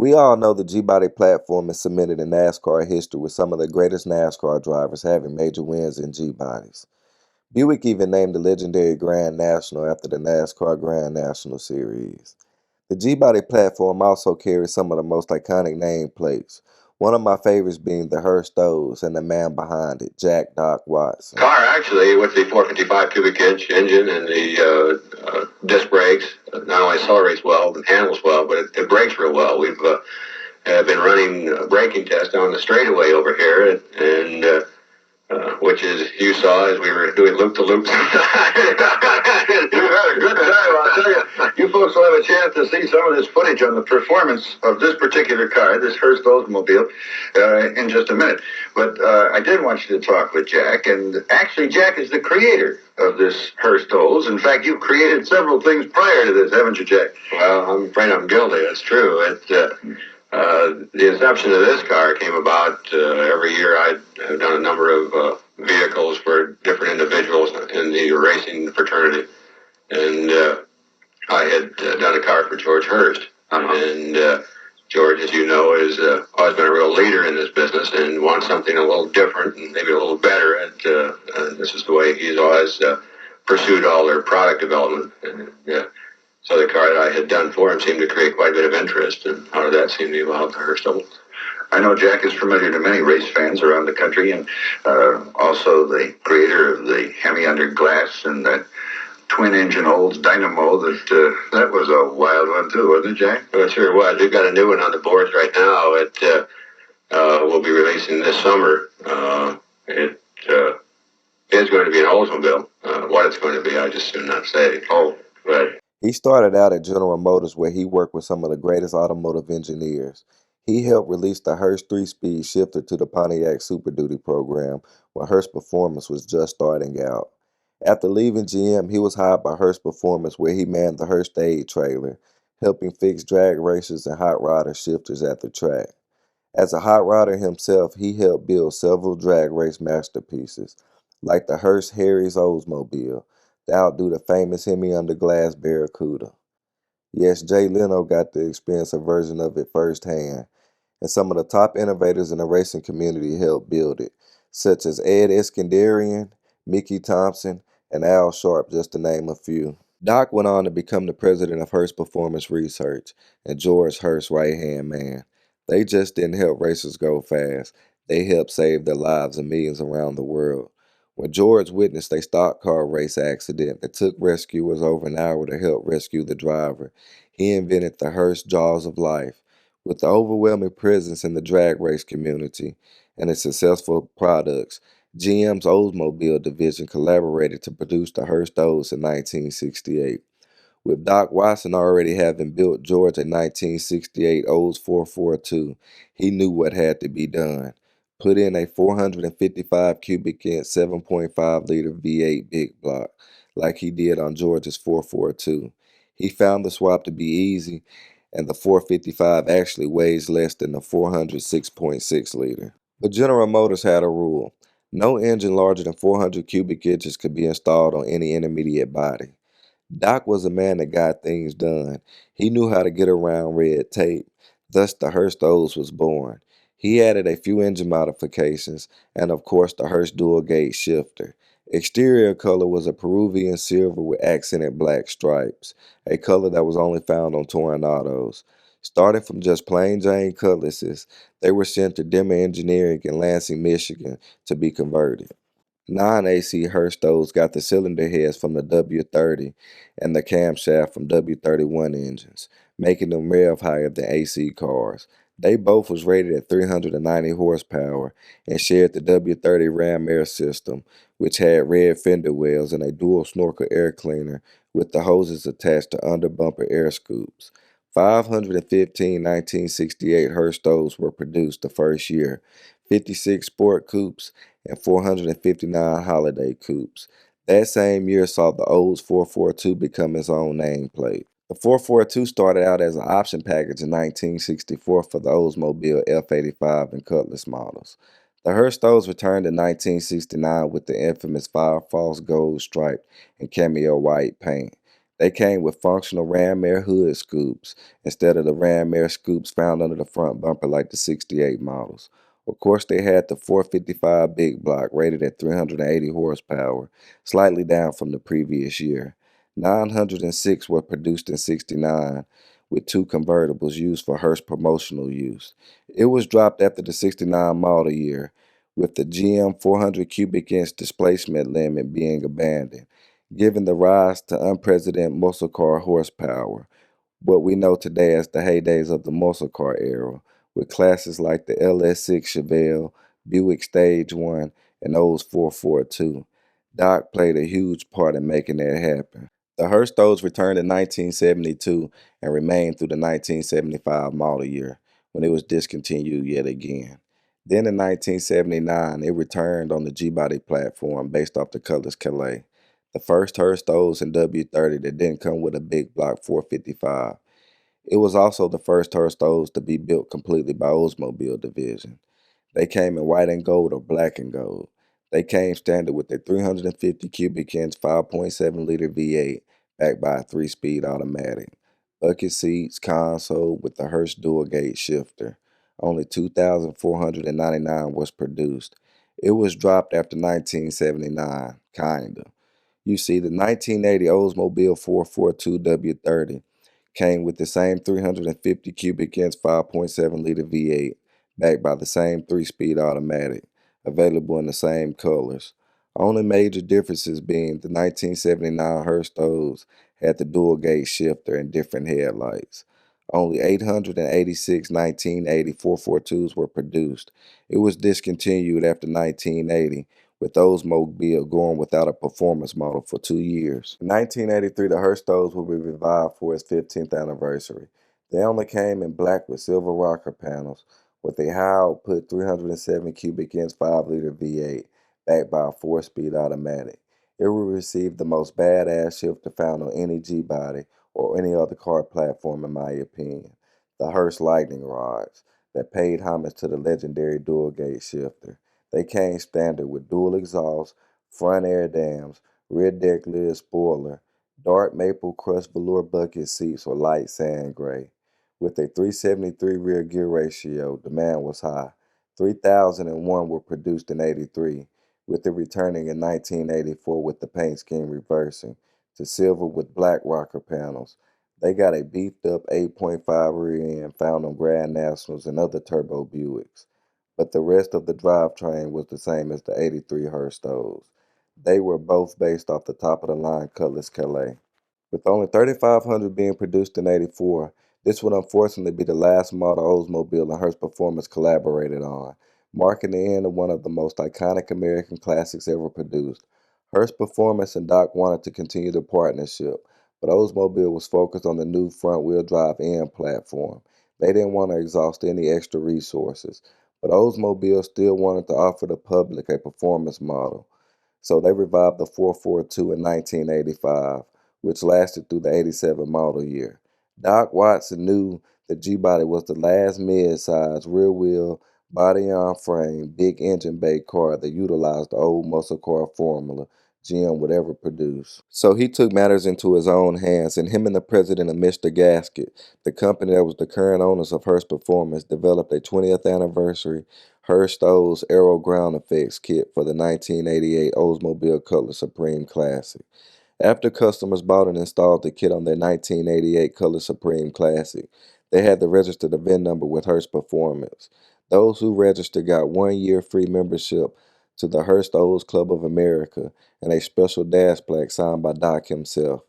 We all know the G-Body platform is cemented in NASCAR history with some of the greatest NASCAR drivers having major wins in G-Bodies. Buick even named the legendary Grand National after the NASCAR Grand National Series. The G-Body platform also carries some of the most iconic nameplates, one of my favorites being the Hurst Olds and the man behind it, Jack Doc Watson. Car actually with the 455 cubic inch engine and the disc brakes not only accelerates well and handles well, but it brakes real well. We've been running braking tests on the straightaway over here, and which is you saw as we were doing loop to loops. You've had a good time, I'll tell you. You folks will have a chance to see some of this footage on the performance of this particular car, this Hurst Oldsmobile, in just a minute. But I did want you to talk with Jack, and actually Jack is the creator of this Hurst Olds. In fact, you've created several things prior to this, haven't you, Jack? Well, I'm afraid I'm guilty. That's true. The inception of this car came about every year. I have done a number of vehicles for different individuals in the racing fraternity, and I had done a car for George Hurst. And George, as you know, has always been a real leader in this business and wants something a little different and maybe a little better. And this is the way he's always pursued all their product development. So the car that I had done for him seemed to create quite a bit of interest, and out of that seemed to evolve the Hurst Olds. I know Jack is familiar to many race fans around the country, and also the creator of the Hemi Under Glass and that twin-engine Olds Dynamo. That was a wild one too, wasn't it, Jack? Well, it sure was. We've got a new one on the boards right now. It will be releasing this summer. It is going to be an Oldsmobile. What it's going to be, I just do not say. But He started out at General Motors where he worked with some of the greatest automotive engineers. He helped release the Hurst 3-speed shifter to the Pontiac Super Duty program when Hurst Performance was just starting out. After leaving GM, he was hired by Hurst Performance where he manned the Hurst Aid trailer, helping fix drag racers and hot rodder shifters at the track. As a hot rodder himself, he helped build several drag race masterpieces, like the Hurst Harry's Oldsmobile, to outdo the famous Hemi Under Glass Barracuda. Yes, Jay Leno got to experience a version of it firsthand, and some of the top innovators in the racing community helped build it, such as Ed Iskandarian, Mickey Thompson, and Al Sharp, just to name a few. Doc went on to become the president of Hurst Performance Research and George Hurst's right-hand man. They just didn't help racers go fast. They helped save the lives of millions around the world. When George witnessed a stock car race accident that took rescuers over an hour to help rescue the driver, he invented the Hurst Jaws of Life. With the overwhelming presence in the drag race community and its successful products, GM's Oldsmobile division collaborated to produce the Hurst Olds in 1968. With Doc Watson already having built George a 1968 Olds 442, he knew what had to be done. Put in a 455 cubic inch 7.5 liter V8 big block, like he did on George's 442. He found the swap to be easy, and the 455 actually weighs less than the 406.6 liter. But General Motors had a rule. No engine larger than 400 cubic inches could be installed on any intermediate body. Doc was a man that got things done. He knew how to get around red tape. Thus, the Hurst Olds was born. He added a few engine modifications, and of course, the Hurst dual gate shifter. Exterior color was a Peruvian silver with accented black stripes, a color that was only found on Torontos. Starting from just plain Jane cutlasses, they were sent to Dimmer Engineering in Lansing, Michigan to be converted. Non-AC Hurst Olds got the cylinder heads from the W30 and the camshaft from W31 engines, making them rev higher than AC cars. They both was rated at 390 horsepower and shared the W30 ram air system, which had red fender wells and a dual snorkel air cleaner with the hoses attached to under-bumper air scoops. 515 1968 Hurst Olds were produced the first year, 56 sport coupes, and 459 holiday coupes. That same year saw the Olds 442 become its own nameplate. The 442 started out as an option package in 1964 for the Oldsmobile F85 and Cutlass models. The Hurst Olds returned in 1969 with the infamous Fire False gold stripe and cameo white paint. They came with functional ram air hood scoops instead of the ram air scoops found under the front bumper like the 68 models. Of course, they had the 455 big block rated at 380 horsepower, slightly down from the previous year. 906 were produced in 69, with two convertibles used for Hurst promotional use. It was dropped after the 69 model year, with the GM 400 cubic inch displacement limit being abandoned, giving the rise to unprecedented muscle car horsepower, what we know today as the heydays of the muscle car era, with classes like the LS6 Chevelle, Buick Stage 1, and Olds 442. Doc played a huge part in making that happen. The Hurst Olds returned in 1972 and remained through the 1975 model year, when it was discontinued yet again. Then in 1979, it returned on the G-Body platform based off the Cutlass Calais, the first Hurst Olds in W30 that didn't come with a big block 455. It was also the first Hurst Olds to be built completely by Oldsmobile Division. They came in white and gold or black and gold. They came standard with a 350 cubic inch 5.7 liter V8 backed by a 3-speed automatic. Bucket seats, console with the Hurst dual gate shifter. Only 2,499 was produced. It was dropped after 1979, kinda. You see, the 1980 Oldsmobile 442 W30 came with the same 350 cubic inch 5.7 liter V8, backed by the same 3-speed automatic, available in the same colors. Only major differences being the 1979 Hurst Olds had the dual gate shifter and different headlights. Only 886 1980 442s were produced. It was discontinued after 1980, with Oldsmobile going without a performance model for 2 years. In 1983, the Hurst Olds will be revived for its 15th anniversary. They only came in black with silver rocker panels, with a high output 307 cubic inch 5 liter V8, backed by a 4-speed automatic. It will receive the most badass shifter found on any G body or any other car platform, in my opinion. The Hurst Lightning Rods that paid homage to the legendary dual gate shifter. They came standard with dual exhaust, front air dams, rear deck lid spoiler, dark maple crushed velour bucket seats or light sand gray. With a 373 rear gear ratio, demand was high. 3,001 were produced in 83, with it returning in 1984 with the paint scheme reversing to silver with black rocker panels. They got a beefed up 8.5 rear end found on Grand Nationals and other turbo Buicks, but the rest of the drivetrain was the same as the 83 Hurst Olds. They were both based off the top of the line Cutlass Calais. With only 3,500 being produced in '84, this would unfortunately be the last model Oldsmobile and Hurst Performance collaborated on, marking the end of one of the most iconic American classics ever produced. Hurst Performance and Doc wanted to continue the partnership, but Oldsmobile was focused on the new front-wheel drive N platform. They didn't want to exhaust any extra resources, but Oldsmobile still wanted to offer the public a performance model. So they revived the 442 in 1985, which lasted through the '87 model year. Doc Watson knew the G-Body was the last mid-size, rear-wheel, body-on-frame, big engine bay car that utilized the old muscle car formula GM would ever produce. So he took matters into his own hands, and him and the president of Mr. Gasket, the company that was the current owners of Hurst Performance, developed a 20th anniversary Hurst Olds Aero Ground Effects kit for the 1988 Oldsmobile Cutlass Supreme Classic. After customers bought and installed the kit on their 1988 Cutlass Supreme Classic, they had to register the VIN number with Hurst Performance. Those who registered got 1 year free membership to the Hurst Olds Club of America and a special dash plaque signed by Doc himself.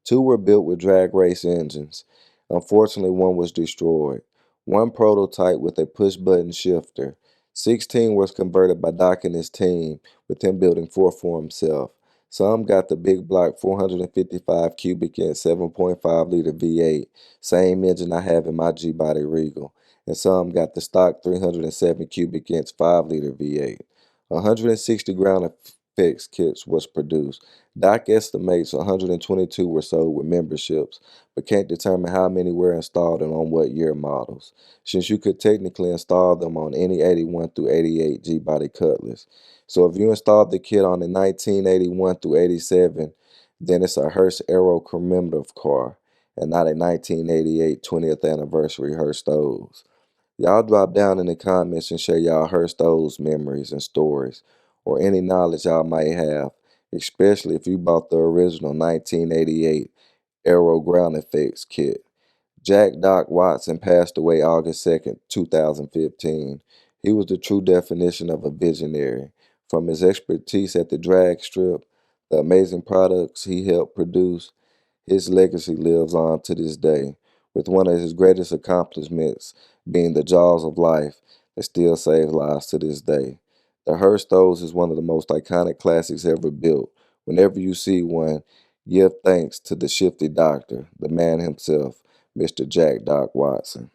Two were built with drag race engines. Unfortunately, one was destroyed. One prototype with a push-button shifter. 16 was converted by Doc and his team, with him building four for himself. Some got the big block 455 cubic inch 7.5 liter V8, same engine I have in my G-Body Regal, and some got the stock 307 cubic inch 5 liter V8. 160 ground effects kits was produced. Doc estimates 122 were sold with memberships, but can't determine how many were installed and on what year models, since you could technically install them on any 81 through 88 G-Body Cutlass. So if you installed the kit on the 1981 through '87, Then it's a Hurst Aero commemorative car, and not a 1988 20th anniversary Hurst Olds. Y'all drop down in the comments and share y'all Hurst Olds memories and stories, or any knowledge y'all might have, especially if you bought the original 1988 Aero Ground Effects kit. Jack Doc Watson passed away August 2nd, 2015. He was the true definition of a visionary. From his expertise at the drag strip, the amazing products he helped produce, his legacy lives on to this day, with one of his greatest accomplishments being the Jaws of Life that still saves lives to this day. The Hurst Olds is one of the most iconic classics ever built. Whenever you see one, give thanks to the shifty doctor, the man himself, Mr. Jack Doc Watson.